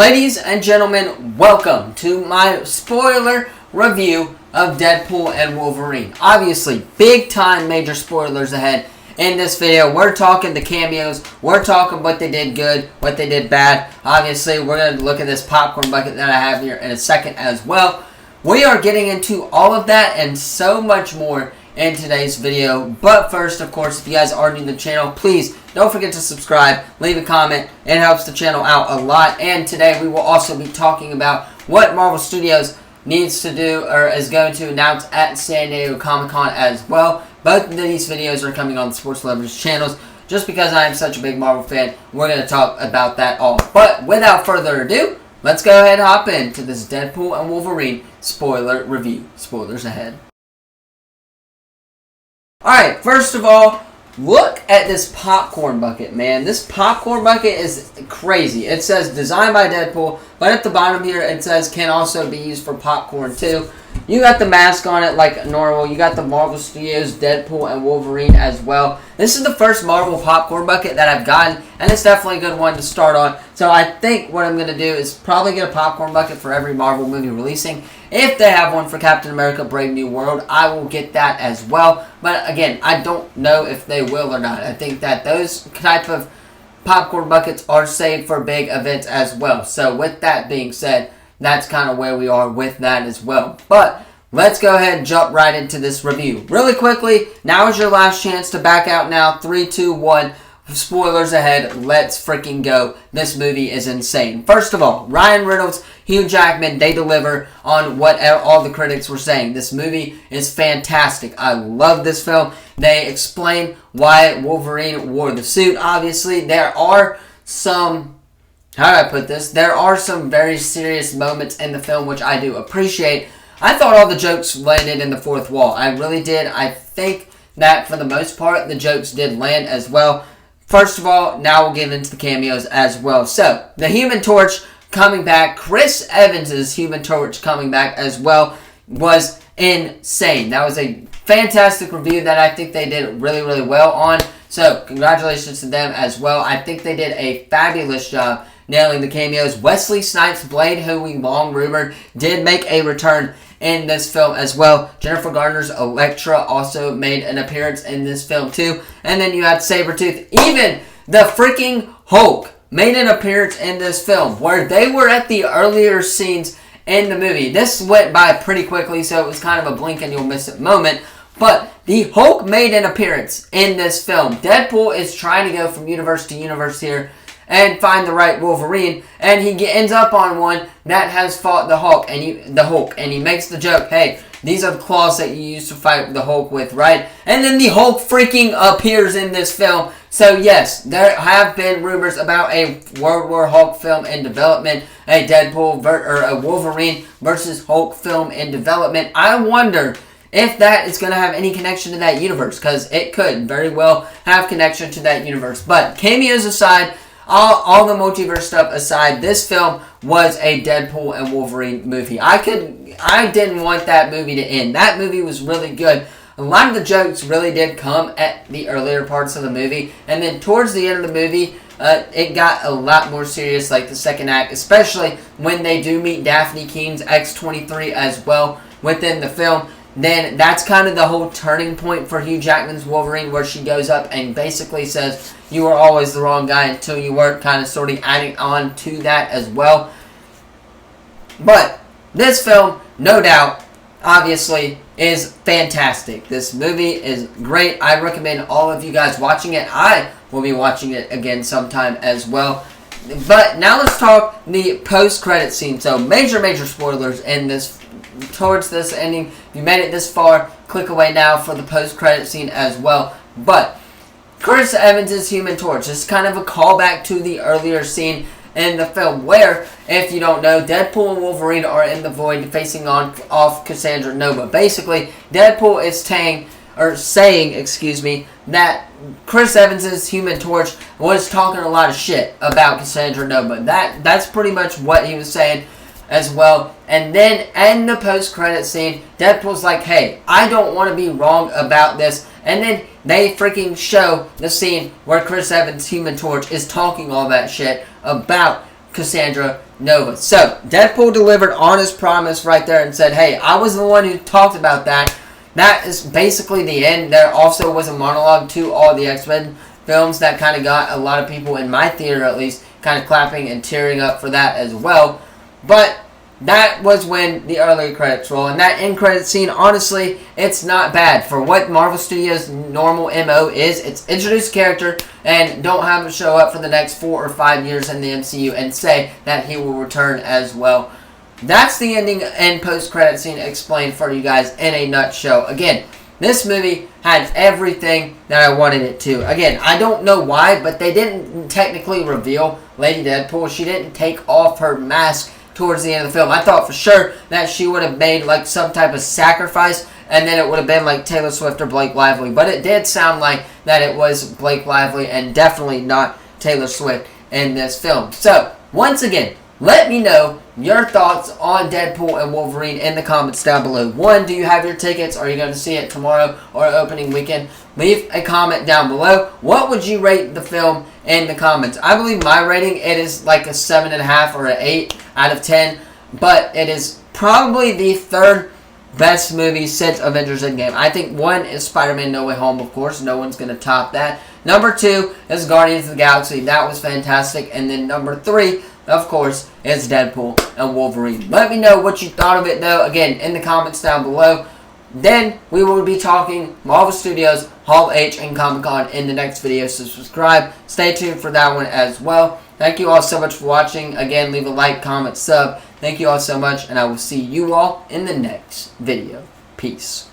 Ladies and gentlemen, welcome to my spoiler review of Deadpool and Wolverine. Obviously, big time major spoilers ahead in this video. We're talking the cameos, we're talking what they did good, what they did bad. Obviously, we're going to look at this popcorn bucket that I have here in a second as well. We are getting into all of that and so much more in today's video. But first, of course, if you guys are new to the channel, please don't forget to subscribe, leave a comment. It helps the channel out a lot. And today we will also be talking about what Marvel Studios needs to do or is going to announce at San Diego Comic-Con as well. Both of these videos are coming on the Sports Lovers channels. Just because I am such a big Marvel fan, we're going to talk about that all. But without further ado, let's go ahead and hop into this Deadpool and Wolverine spoiler review. Spoilers ahead. Alright, first of all, look at this popcorn bucket, man. This popcorn bucket is crazy. It says designed by Deadpool, but at the bottom here it says can also be used for popcorn too. You got the mask on it like normal. You got the Marvel Studios Deadpool and Wolverine as well. This is the first Marvel popcorn bucket that I've gotten, and it's definitely a good one to start on. So I think what I'm going to do is probably get a popcorn bucket for every Marvel movie releasing. If they have one for Captain America Brave New World, I will get that as well. But again, I don't know if they will or not. I think that those type of popcorn buckets are saved for big events as well. So with that being said, that's kind of where we are with that as well. But let's go ahead and jump right into this review. Really quickly, now is your last chance to back out now. 3, 2, 1. Spoilers ahead. Let's freaking go. This movie is insane. First of all, Ryan Reynolds, Hugh Jackman, they deliver on what all the critics were saying. This movie is fantastic. I love this film. They explain why Wolverine wore the suit. Obviously, there are some... how do I put this? There are some very serious moments in the film which I do appreciate. I thought all the jokes landed in the fourth wall. I really did. I think that for the most part, the jokes did land as well. First of all, now we'll get into the cameos as well. So, the Human Torch coming back, Chris Evans' Human Torch coming back as well, was insane. That was a fantastic review that I think they did really, really well on. So, congratulations to them as well. I think they did a fabulous job nailing the cameos. Wesley Snipes' Blade, who we long rumored, did make a return in this film as well. Jennifer Garner's Elektra also made an appearance in this film too. And then you had Sabretooth. Even the freaking Hulk made an appearance in this film, where they were at the earlier scenes in the movie. This went by pretty quickly, so it was kind of a blink and you'll miss it moment. But the Hulk made an appearance in this film. Deadpool is trying to go from universe to universe here and find the right Wolverine, and he ends up on one that has fought the Hulk, and he makes the joke, hey, these are the claws that you used to fight the Hulk with, right? And then the Hulk freaking appears in this film. So yes, there have been rumors about a World War Hulk film in development, a Deadpool or a Wolverine versus Hulk film in development. I wonder if that is going to have any connection to that universe, because it could very well have connection to that universe. But cameos aside, all the multiverse stuff aside, this film was a Deadpool and Wolverine movie. I didn't want that movie to end. That movie was really good. A lot of the jokes really did come at the earlier parts of the movie, and then towards the end of the movie, it got a lot more serious, like the second act, especially when they do meet Daphne Keene's X-23 as well within the film. Then that's kind of the whole turning point for Hugh Jackman's Wolverine, where she goes up and basically says, you were always the wrong guy until you weren't, kind of sort of adding on to that as well. But this film, no doubt, obviously, is fantastic. This movie is great. I recommend all of you guys watching it. I will be watching it again sometime as well. But now let's talk the post-credit scene. So major spoilers in this. Towards this ending, if you made it this far, click away now for the post-credit scene as well. But Chris Evans' Human Torch is kind of a callback to the earlier scene in the film, where, if you don't know, Deadpool and Wolverine are in the void facing off Cassandra Nova. Basically, Deadpool is saying, that Chris Evans' Human Torch was talking a lot of shit about Cassandra Nova. That's pretty much what he was saying as well. And then in the post-credit scene, Deadpool's like, hey, I don't want to be wrong about this. And then they freaking show the scene where Chris Evans' Human Torch is talking all that shit about Cassandra Nova. So, Deadpool delivered on his promise right there and said, hey, I was the one who talked about that. That is basically the end. There also was a monologue to all the X-Men films that kind of got a lot of people, in my theater at least, kind of clapping and tearing up for that as well. But that was when the early credits roll. And that end credit scene, honestly, it's not bad. For what Marvel Studios' normal MO is, it's introduce a character and don't have him show up for the next 4 or 5 years in the MCU and say that he will return as well. That's the ending and post-credit scene explained for you guys in a nutshell. Again, this movie had everything that I wanted it to. Again, I don't know why, but they didn't technically reveal Lady Deadpool. She didn't take off her mask towards the end of the film. I thought for sure that she would have made like some type of sacrifice, and then it would have been like Taylor Swift or Blake Lively. But it did sound like that it was Blake Lively and definitely not Taylor Swift in this film. So, once again, let me know your thoughts on Deadpool and Wolverine in the comments down below. 1, do you have your tickets? Are you going to see it tomorrow or opening weekend? Leave a comment down below. What would you rate the film in the comments? I believe my rating, it is like a 7.5 or an 8 out of 10. But it is probably the third best movie since Avengers Endgame. I think 1 is Spider-Man No Way Home, of course. No one's going to top that. Number 2 is Guardians of the Galaxy. That was fantastic. And then number 3, of course, is Deadpool and Wolverine. Let me know what you thought of it, though, again, in the comments down below. Then, we will be talking Marvel Studios, Hall H, and Comic-Con in the next video, so subscribe. Stay tuned for that one as well. Thank you all so much for watching. Again, leave a like, comment, sub. Thank you all so much, and I will see you all in the next video. Peace.